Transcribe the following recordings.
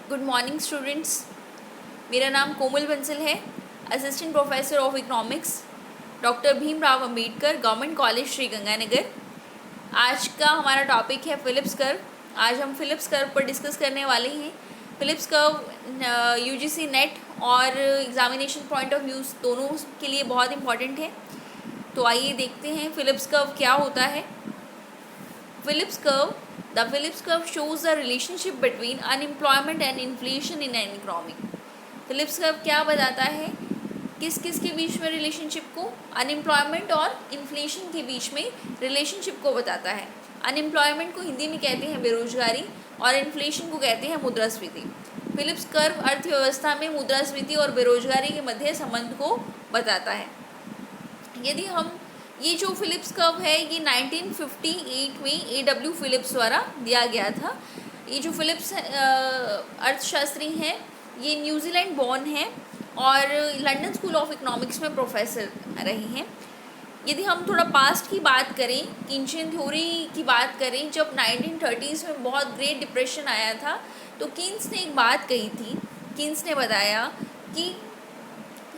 Good morning students. मेरा नाम कोमल बंसल है, assistant professor of economics, doctor Bhimrao Ambedkar government college Shri Ganganagar. आज का हमारा टॉपिक है फिलिप्स कर्व। आज हम फिलिप्स कर्व पर डिस्कस करने वाले हैं। फिलिप्स कर्व यूजीसी नेट और एग्जामिनेशन पॉइंट ऑफ व्यू दोनों के लिए बहुत इंपॉर्टेंट है। तो आइए देखते हैं फिलिप्स कर्व क्या होता है। The Phillips curve shows the relationship between unemployment and inflation in an economy. Phillips curve क्या बताता है, किस किस के बीच में रिलेशनशिप को, अनएम्प्लॉयमेंट और इन्फ्लेशन के बीच में रिलेशनशिप को बताता है। अनएम्प्लॉयमेंट को हिंदी में कहते हैं बेरोजगारी और इन्फ्लेशन को कहते हैं मुद्रास्फीति। फिलिप्स कर्व अर्थव्यवस्था में मुद्रास्फीति और बेरोजगारी के मध्य संबंध को बताता है। यदि हम ये जो फिलिप्स कर्व है ये 1958 में A.W. फिलिप्स द्वारा दिया गया था। ये जो फिलिप्स अर्थशास्त्री हैं ये न्यूजीलैंड बॉर्न हैं और लंदन स्कूल ऑफ इकोनॉमिक्स में प्रोफेसर रहे हैं। यदि हम थोड़ा पास्ट की बात करें, कीन्शियन थ्योरी की बात करें, जब 1930s में बहुत ग्रेट डिप्रेशन आया था तो कीन्स ने एक बात कही थी। कीन्स ने बताया कि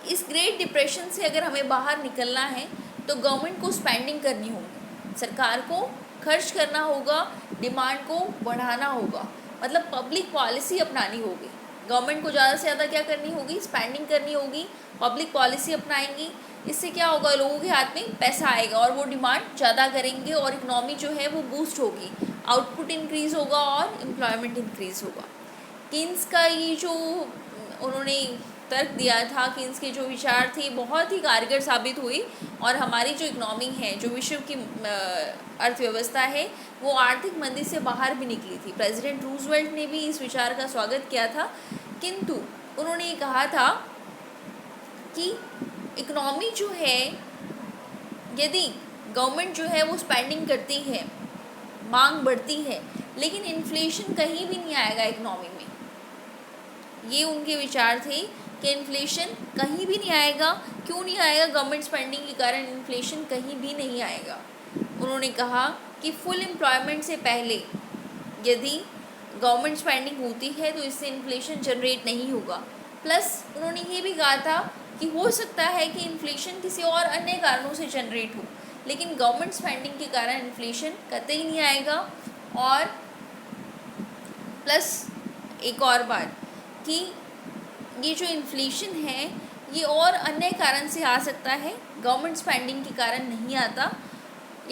इस ग्रेट डिप्रेशन से अगर हमें बाहर निकलना है तो गवर्नमेंट को स्पेंडिंग करनी होगी, सरकार को खर्च करना होगा, डिमांड को बढ़ाना होगा, मतलब पब्लिक पॉलिसी अपनानी होगी। गवर्नमेंट को ज़्यादा से ज़्यादा क्या करनी होगी, स्पेंडिंग करनी होगी, पब्लिक पॉलिसी अपनाएंगी। इससे क्या होगा, लोगों के हाथ में पैसा आएगा और वो डिमांड ज़्यादा करेंगे और इकनॉमी जो है वो बूस्ट होगी, आउटपुट इंक्रीज़ होगा और एम्प्लॉयमेंट इंक्रीज़ होगा। कीन्स का ये जो उन्होंने तर्क दिया था, कीन्स के जो विचार थे बहुत ही कारगर साबित हुई और हमारी जो इकनॉमी है, जो विश्व की अर्थव्यवस्था है, वो आर्थिक मंदी से बाहर भी निकली थी। प्रेसिडेंट रूजवेल्ट ने भी इस विचार का स्वागत किया था, किंतु उन्होंने ये कहा था कि इकनॉमी जो है, यदि गवर्नमेंट जो है वो स्पेंडिंग करती है, मांग बढ़ती है, लेकिन इन्फ्लेशन कहीं भी नहीं आएगा इकनॉमी में। ये उनके विचार थे कि इन्फ्लेशन कहीं भी नहीं आएगा। क्यों नहीं आएगा? गवर्नमेंट स्पेंडिंग के कारण इन्फ्लेशन कहीं भी नहीं आएगा। उन्होंने कहा कि फुल एम्प्लॉयमेंट से पहले यदि गवर्नमेंट स्पेंडिंग होती है तो इससे इन्फ्लेशन जनरेट नहीं होगा। प्लस उन्होंने ये भी कहा था कि हो सकता है कि इन्फ्लेशन किसी और अन्य कारणों से जनरेट हो, लेकिन गवर्नमेंट स्पेंडिंग के कारण इन्फ्लेशन कतई नहीं आएगा। और प्लस एक और बात कि ये जो इन्फ्लेशन है ये और अन्य कारण से आ सकता है, गवर्नमेंट स्पेंडिंग के कारण नहीं आता,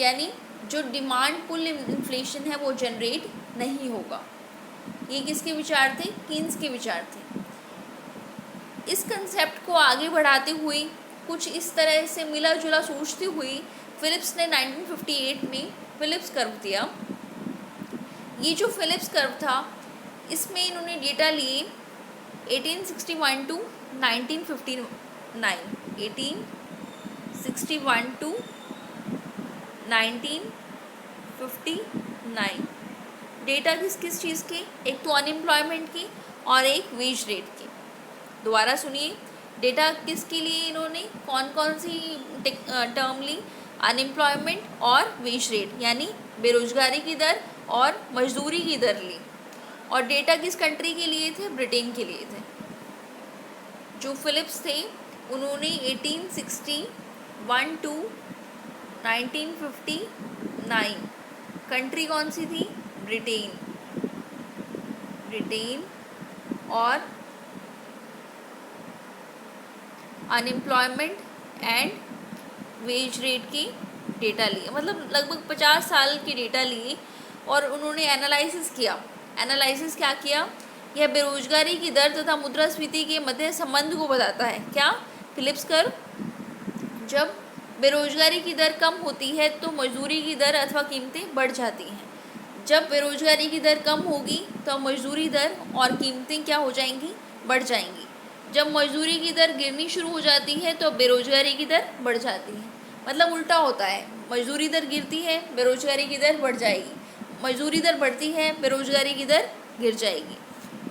यानी जो डिमांड पुल इन्फ्लेशन है वो जनरेट नहीं होगा। ये किसके विचार थे? कीन्स के विचार थे। इस कंसेप्ट को आगे बढ़ाते हुए, कुछ इस तरह से मिला जुला सोचते हुए फिलिप्स ने 1958 में फिलिप्स कर्व दिया। ये जो फिलिप्स कर्व था इसमें इन्होंने डेटा लिए 1861 टू 1959, 1861 टू 1959। डेटा किस किस चीज़ के? एक तो अनएम्प्लॉयमेंट की और एक वेज रेट की। दोबारा सुनिए, डेटा किसके लिए इन्होंने कौन कौन सी टर्म ली? अनएम्प्लॉयमेंट और वेज रेट, यानी बेरोजगारी की दर और मजदूरी की दर ली। और डेटा किस कंट्री के लिए थे? ब्रिटेन के लिए थे। जो फिलिप्स थे उन्होंने 1861 टू 1959, कंट्री कौन सी थी? ब्रिटेन। और अनएम्प्लॉयमेंट एंड वेज रेट की डेटा लिए, मतलब लगभग 50 साल की डेटा लिए और उन्होंने एनालिसिस किया। एनालिसिस क्या किया? यह बेरोजगारी की दर तथा मुद्रास्फीति के मध्य संबंध को बताता है। क्या? Phillips curve. जब बेरोजगारी की दर कम होती है तो मजदूरी की दर अथवा कीमतें बढ़ जाती हैं। जब बेरोजगारी की दर कम होगी तो मजदूरी दर और कीमतें क्या हो जाएंगी? बढ़ जाएंगी। जब मजदूरी की दर गिरनी शुरू हो जाती है तो बेरोजगारी की दर बढ़ जाती है। मतलब उल्टा होता है, मजदूरी दर गिरती है, बेरोजगारी की दर बढ़ जाएगी। मजदूरी दर बढ़ती है, बेरोजगारी की दर गिर जाएगी।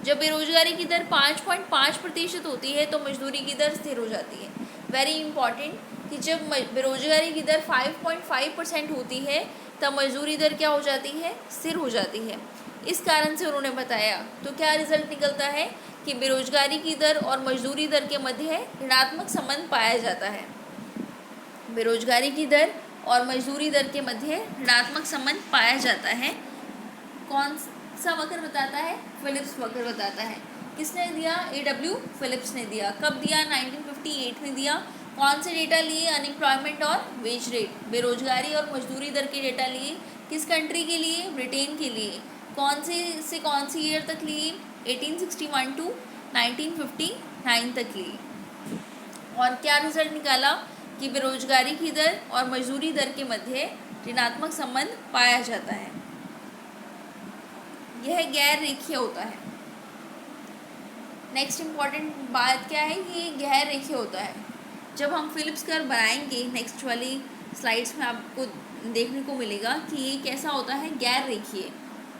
जब बेरोजगारी की दर 5.5% होती है तो मजदूरी की दर स्थिर हो जाती है। वेरी इंपॉर्टेंट कि जब बेरोजगारी की दर 5.5% होती है तब मजदूरी दर क्या हो जाती है? स्थिर हो जाती है। इस कारण से उन्होंने बताया। तो क्या रिजल्ट निकलता है कि बेरोजगारी की दर और मजदूरी दर के मध्य ऋणात्मक संबंध पाया जाता है। बेरोजगारी की दर और मजदूरी दर के मध्य ऋणात्मक संबंध पाया जाता है। कौन सा वक्र बताता है? फिलिप्स वक्र बताता है। किसने दिया? AW फिलिप्स ने दिया। कब दिया? 1958 में दिया। कौन से डेटा लिए? अनएम्प्लॉयमेंट और वेज रेट, बेरोजगारी और मजदूरी दर के डेटा लिए। किस कंट्री के लिए? ब्रिटेन के लिए। कौन से कौन सी ईयर तक लिए? 1861 टू 1959 तक लिए। और क्या रिजल्ट निकाला कि बेरोजगारी की दर और मजदूरी दर के मध्य ऋणात्मक संबंध पाया जाता है। यह गैर रेखीय होता है। नेक्स्ट इम्पॉर्टेंट बात क्या है? ये गैर रेखीय होता है। जब हम फिलिप्स कर्व बनाएंगे नेक्स्ट वाली स्लाइड्स में आपको देखने को मिलेगा कि ये कैसा होता है, गैर रेखीय,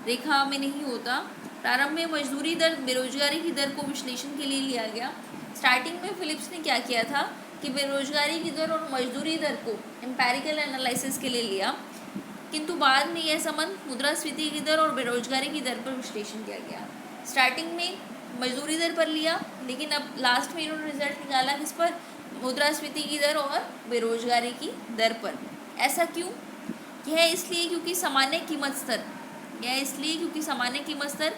रेखा में नहीं होता। प्रारंभ में मजदूरी दर बेरोजगारी की दर को विश्लेषण के लिए लिया गया। स्टार्टिंग में फिलिप्स ने क्या किया था कि बेरोजगारी की दर और मजदूरी दर को एम्पेरिकल एनालिसिस के लिए लिया, किंतु बाद में यह संबंध मुद्रास्फीति की दर और बेरोजगारी की दर पर विश्लेषण किया गया। स्टार्टिंग में मजदूरी दर पर लिया, लेकिन अब लास्ट में इन्होंने रिजल्ट निकाला किस पर? मुद्रास्फीति की दर और बेरोजगारी की दर पर। ऐसा क्यों? यह इसलिए क्योंकि सामान्य कीमत स्तर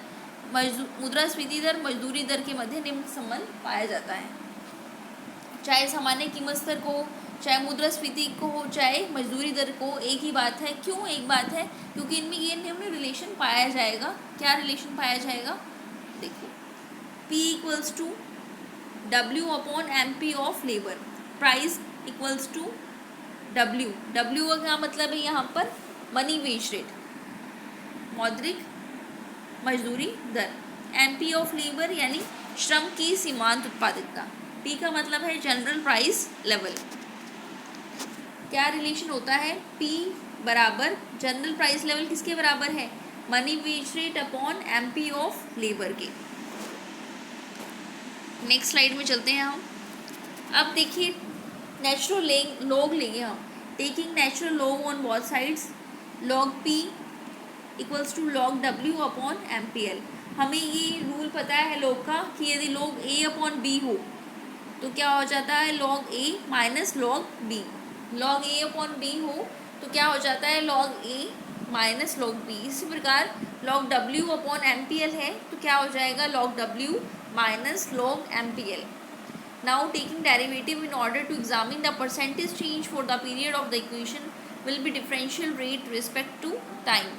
मुद्रास्फीति दर मजदूरी दर के मध्य निम्न संबंध पाया जाता है। चाहे सामान्य कीमत स्तर को, चाहे मुद्रास्फीति को हो, चाहे मजदूरी दर को, एक ही बात है। क्यों एक बात है? क्योंकि इनमें ये निम्न रिलेशन पाया जाएगा। क्या रिलेशन पाया जाएगा? देखिए, P equals to W upon MP of labour, price equals to W का क्या मतलब है यहाँ पर? मनी वेज रेट, मौद्रिक मजदूरी दर। MP ऑफ लेबर यानी श्रम की सीमांत उत्पादकता। P का मतलब है जनरल प्राइस लेवल। क्या रिलेशन होता है? P बराबर जनरल प्राइस लेवल किसके बराबर है? Money wage rate upon MP of labour के। नेक्स्ट स्लाइड में चलते हैं हम। अब देखिए, नेचुरल लॉग लेंगे हम। Taking natural log on both sides, log P equals to log W upon MPL। हमें ये रूल पता है लॉग का कि यदि लॉग A अपॉन B हो तो क्या हो जाता है? Log A minus log B। Log A upon B हो तो क्या हो जाता है? Log A minus log B। इसी प्रकार लॉग W अपॉन MPL है तो क्या हो जाएगा? Log W minus log MPL। Now taking derivative in order to examine the percentage change for the period of the equation will be differential rate respect to time।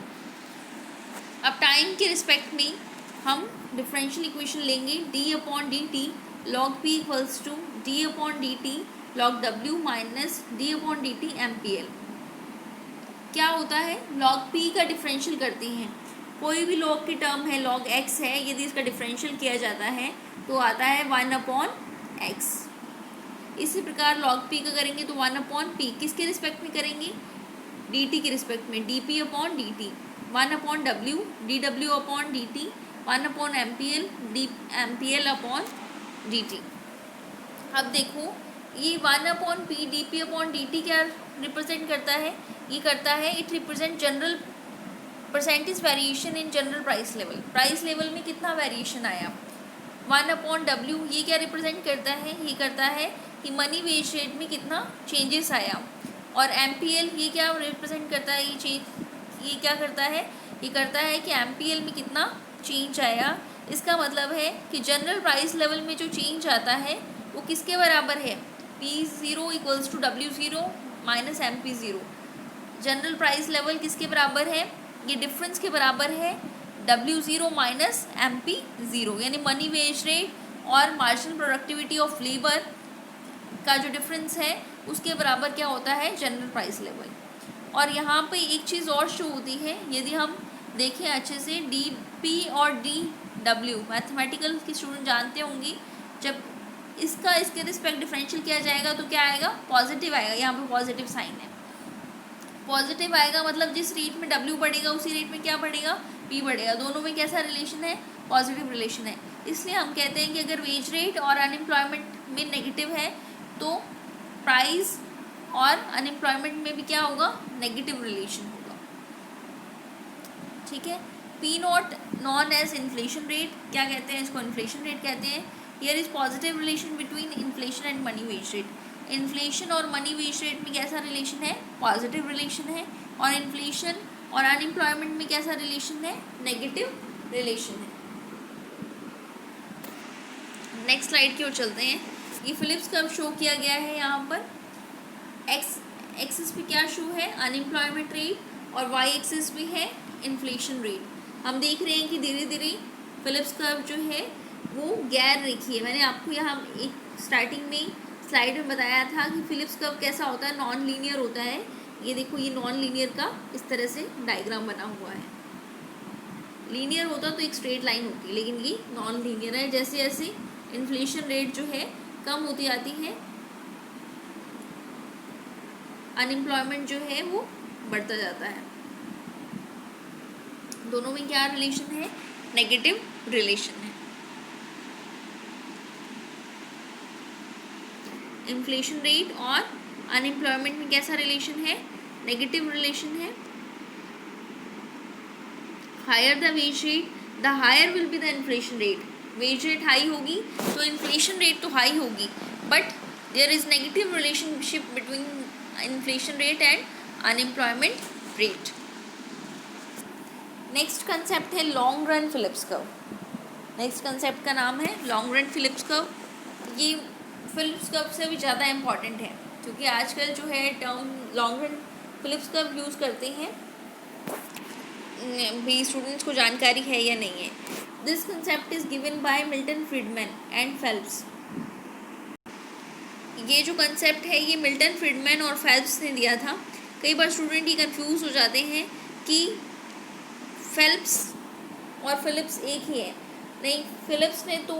अब time के respect में हम differential equation लेंगे d upon dt log P equals to d upon dt log W minus d upon dt MPL। क्या होता है? log P का differential करते हैं। कोई भी log की टर्म है, log x है, यदि इसका डिफरेंशियल किया जाता है तो आता है 1 अपॉन x। इसी प्रकार log P का करेंगे तो 1 अपॉन P किसके रिस्पेक्ट में करेंगे? dt के रिस्पेक्ट में, dP upon dt 1 upon W dW upon dt 1 upon MPL MPL upon dt। अब देखो, ये 1 upon P dP upon dt क्या रिप्रेजेंट करता है? ये करता है, it represent general percentage variation in general price level. Price level में कितना वेरिएशन आया? 1 अपॉन W ये क्या रिप्रेजेंट करता है? ये करता है कि मनी वेज रेट में कितना चेंजेस आया। और MPL ये क्या रिप्रेजेंट करता है? ये क्या करता है? ये करता है कि MPL में कितना चेंज आया। इसका मतलब है कि जनरल प्राइस लेवल में जो चेंज आता है वो किसके बराबर है? P0 equals to W0 minus MP0। General price level किसके बराबर है? ये डिफरेंस के बराबर है W0 माइनस MP0, यानी मनी वेज रेट और मार्जिनल प्रोडक्टिविटी ऑफ लेबर का जो डिफरेंस है उसके बराबर क्या होता है? General price level. और यहाँ पे एक चीज़ और शो होती है, यदि हम देखें अच्छे से, DP और DW मैथमेटिकल की स्टूडेंट जानते होंगी, जब इसके रिस्पेक्ट डिफरेंशियल किया जाएगा तो क्या आएगा? पॉजिटिव आएगा। यहाँ पे पॉजिटिव साइन है, पॉजिटिव आएगा मतलब जिस रेट में W बढ़ेगा उसी रेट में क्या बढ़ेगा? P बढ़ेगा। दोनों में कैसा रिलेशन है? पॉजिटिव रिलेशन है। इसलिए हम कहते हैं कि अगर वेज रेट और अनएम्प्लॉयमेंट में नेगेटिव है तो प्राइस और अनएम्प्लॉयमेंट में भी क्या होगा? नेगेटिव रिलेशन होगा। ठीक है, P not known as inflation rate, क्या कहते हैं इसको, इन्फ्लेशन रेट कहते हैं। Here is positive relation between inflation and money wage rate. Inflation और मनी वेज रेट में कैसा रिलेशन है, पॉजिटिव रिलेशन है। और इन्फ्लेशन और अनएम्प्लॉयमेंट में कैसा रिलेशन है, नेगेटिव रिलेशन है। नेक्स्ट स्लाइड की ओर चलते हैं। ये फिलिप्स कर्व शो किया गया है यहाँ पर। एक्स एक्सिस पे क्या शो है, अनएम्प्लॉयमेंट रेट, और वाई एक्सिस पे है इन्फ्लेशन रेट। हम देख रहे हैं कि धीरे धीरे फिलिप्स कर्व जो है वो गैर रेखीय है। मैंने आपको यहाँ एक स्टार्टिंग में स्लाइड में बताया था कि फिलिप्स कर्व कैसा होता है, नॉन लीनियर होता है। ये देखो, ये नॉन लीनियर का इस तरह से डायग्राम बना हुआ है। लीनियर होता तो एक स्ट्रेट लाइन होती, लेकिन ये नॉन लीनियर है। जैसे जैसे इन्फ्लेशन रेट जो है कम होती जाती है, अनएम्प्लॉयमेंट जो है वो बढ़ता जाता है। दोनों में क्या रिलेशन है, नेगेटिव रिलेशन है। इन्फ्लेशन रेट और अनएम्प्लॉयमेंट में कैसा रिलेशन है, नेगेटिव रिलेशन है। Higher the wage rate the higher will be the inflation rate. Wage rate high होगी तो इन्फ्लेशन रेट तो हाई होगी, but there is negative relationship between inflation rate and unemployment rate. Next concept है long run Phillips curve. Next concept का नाम है long run Phillips curve. ये Phillips curve से भी ज़्यादा इम्पॉर्टेंट है, क्योंकि आजकल जो है term long run Phillips curve use करते हैं, भी स्टूडेंट्स को जानकारी है या नहीं है। This concept is given by Milton Friedman and Phelps. ये जो कंसेप्ट है ये मिल्टन फ्रीडमैन और फेल्प्स ने दिया था। कई बार स्टूडेंट ही कंफ्यूज हो जाते हैं कि फेल्प्स और फिलिप्स एक ही है। नहीं, फिलिप्स ने तो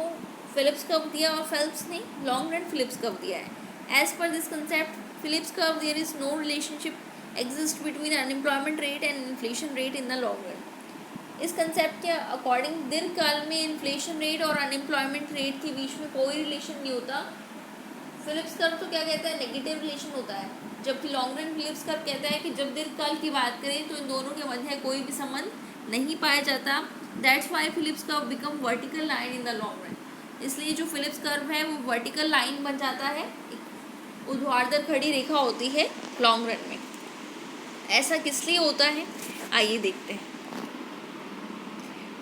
फिलिप्स कर्व दिया और फेल्प्स ने लॉन्ग रन फिलिप्स कर्व दिया है। एज पर this concept Phillips curve there is no relationship exist between unemployment rate and inflation rate in the long run. इस कंसेप्ट के अकॉर्डिंग दीर्घकाल में इन्फ्लेशन रेट और अनएम्प्लॉयमेंट रेट के बीच में कोई रिलेशन नहीं होता। फिलिप्स कर्व तो क्या कहता है, नेगेटिव रिलेशन होता है, जबकि लॉन्ग रन फिलिप्स कर्व कहता है कि जब दीर्घकाल की बात करें तो इन दोनों के मध्य कोई भी संबंध नहीं पाया जाता। That's why Phillips curve become vertical line in the long run. इसलिए जो फिलिप्स कर्व है वो वर्टिकल लाइन बन जाता है, एक ऊर्ध्वाधर खड़ी रेखा होती है लॉन्ग रन में। ऐसा किस लिए होता है, आइए देखते हैं।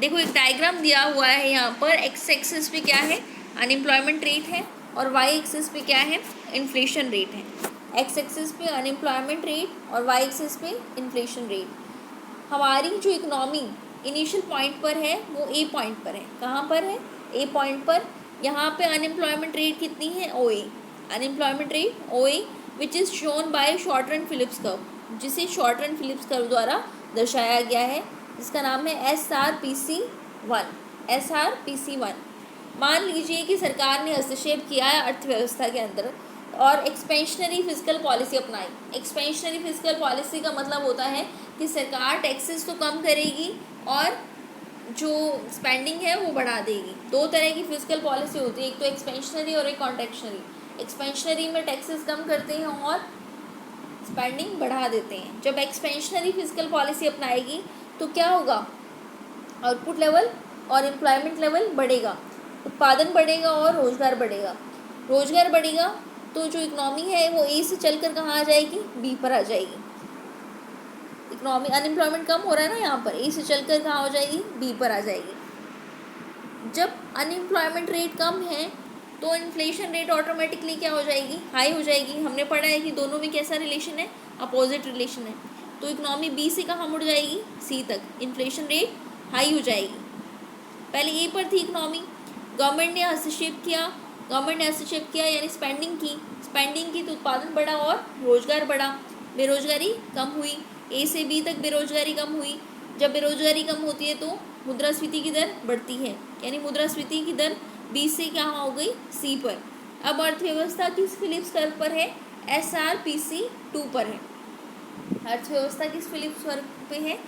देखो, एक डायग्राम दिया हुआ है यहाँ पर। एक्स एक्सिस पे क्या है, अनएम्प्लॉयमेंट रेट है, और वाई एक्सिस पे क्या है, इन्फ्लेशन रेट है। एक्स एक्सिस पे अनएम्प्लॉयमेंट रेट और वाई एक्सिस पे इन्फ्लेशन रेट। हमारी जो इकोनॉमी इनिशियल पॉइंट पर है वो ए पॉइंट पर है। कहाँ पर है, ए पॉइंट पर। यहाँ पे अनएम्प्लॉयमेंट रेट कितनी है, O A. Unemployment rate O A which is shown by short run Phillips curve, जिसे शॉर्ट रन फिलिप्स कर्व द्वारा दर्शाया गया है, जिसका नाम है SRPC1। SRPC1। मान लीजिए कि सरकार ने हस्तक्षेप किया है अर्थव्यवस्था के अंदर और एक्सपेंशनरी फिजिकल पॉलिसी अपनाई। एक्सपेंशनरी फिजिकल पॉलिसी का मतलब होता है कि सरकार टैक्सेस तो कम करेगी और जो स्पेंडिंग है वो बढ़ा देगी। दो तरह की फिजिकल पॉलिसी होती है, एक तो एक्सपेंशनरी और एक कॉन्ट्रैक्शनरी। एक्सपेंशनरी में टैक्सेस कम करते हैं और स्पेंडिंग बढ़ा देते हैं। जब एक्सपेंशनरी फिजिकल पॉलिसी अपनाएगी तो क्या होगा, आउटपुट लेवल और एम्प्लॉयमेंट लेवल बढ़ेगा, उत्पादन बढ़ेगा और रोजगार बढ़ेगा। रोजगार बढ़ेगा तो जो इकोनॉमी है वो ए से चलकर कहाँ आ जाएगी, बी पर आ जाएगी। इकोनॉमी, अनएम्प्लॉयमेंट कम हो रहा है ना यहाँ पर, ए से चलकर कहाँ हो जाएगी, बी पर आ जाएगी। जब अनएम्प्लॉयमेंट रेट कम है तो इन्फ्लेशन रेट ऑटोमेटिकली क्या हो जाएगी, हाई हो जाएगी। हमने पढ़ा है कि दोनों में कैसा रिलेशन है, अपोजिट रिलेशन है। तो इकोनॉमी बी से कहाँ मुड़ जाएगी, सी तक। इन्फ्लेशन रेट हाई हो जाएगी। पहले ए पर थी इकोनॉमी, गवर्नमेंट ने हस्तक्षेप किया यानी स्पेंडिंग की तो उत्पादन बढ़ा और रोजगार बढ़ा, बेरोजगारी कम हुई। ए से बी तक बेरोजगारी कम हुई। जब बेरोजगारी कम होती है तो मुद्रास्फीति की दर बढ़ती है, यानी मुद्रास्फीति की दर बी से क्या हो गई, सी पर। अब अर्थव्यवस्था किस फिलिप्स कर्व पर है, SRPC2 पर है। अर्थव्यवस्था किस फिलिप्स कर्व पे है,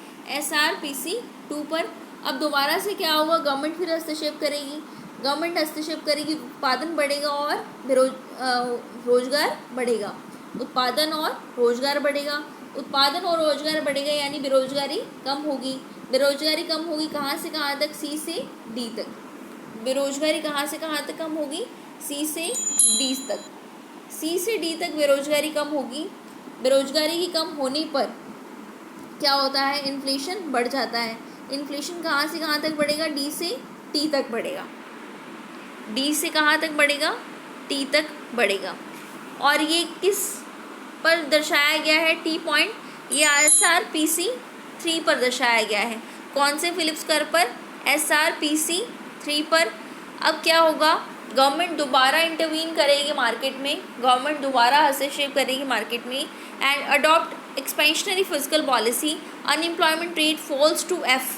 SRPC2 पर। अब दोबारा से क्या होगा, गवर्नमेंट फिर हस्तक्षेप करेगी, उत्पादन बढ़ेगा और रोजगार बढ़ेगा। उत्पादन और रोजगार बढ़ेगा। उत्पादन और रोजगार बढ़ेगा यानी बेरोजगारी कम होगी। बेरोजगारी कम होगी कहाँ से कहाँ तक? सी से डी तक। बेरोजगारी कहाँ से कहाँ तक कम होगी? सी से डी तक। सी से डी तक बेरोजगारी कम होगी। बेरोजगारी की कम होने पर क्या होता है? इन्फ्लेशन बढ़ जाता है। इन्फ्लेशन कहाँ से कहाँ तक बढ़ेगा? डी से टी तक बढ़ेगा। डी से कहाँ तक बढ़ेगा? टी तक बढ़ेगा। और ये किस पर दर्शाया गया है? टी पॉइंट, ये SRPC3 पर दर्शाया गया है। कौन से फिलिप्स कर्व पर? SRPC3 पर। अब क्या होगा? गवर्नमेंट दोबारा इंटरवीन करेगी मार्केट में, गवर्नमेंट दोबारा हस्तक्षेप करेगी मार्केट में and adopt expansionary physical policy. Unemployment rate falls to F।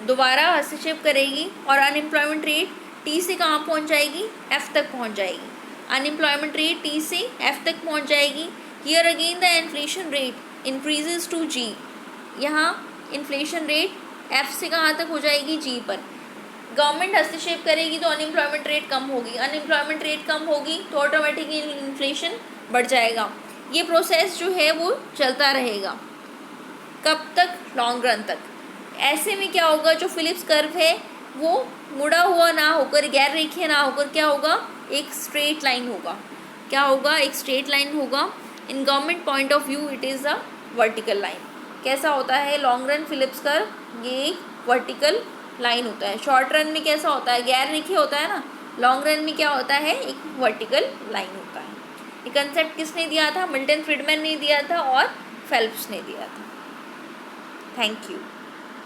दोबारा हस्तक्षेप करेगी और अनएम्प्लॉयमेंट रेट टी से कहाँ पहुँच जाएगी? F तक पहुँच जाएगी। अनएम्प्लॉयमेंट रेट टी से F तक पहुँच जाएगी। Here again the inflation rate increases to G। यहाँ इन्फ्लेशन रेट F से कहाँ तक हो जाएगी? G पर। गवर्नमेंट हस्तक्षेप करेगी तो अनएम्प्लॉयमेंट रेट कम होगी। अनएम्प्लॉयमेंट रेट कम होगी तो ऑटोमेटिकली इन्फ्लेशन बढ़ जाएगा। ये प्रोसेस जो है वो चलता रहेगा। कब तक? लॉन्ग रन तक। ऐसे में क्या होगा? जो फिलिप्स कर्व है वो मुड़ा हुआ ना होकर, गैर रेखीय ना होकर क्या होगा? एक स्ट्रेट लाइन होगा। क्या होगा? एक स्ट्रेट लाइन होगा। In government point of view it is a vertical line. कैसा होता है लॉन्ग रन फिलिप्स कर्व? ये एक वर्टिकल लाइन होता है। शॉर्ट रन में कैसा होता है? गैर रेखीय होता है ना। लॉन्ग रन में क्या होता है? एक वर्टिकल लाइन होता है। ये कंसेप्ट किसने दिया था? मिल्टन फ्रीडमैन ने दिया था और फेल्प्स ने दिया था। Thank you.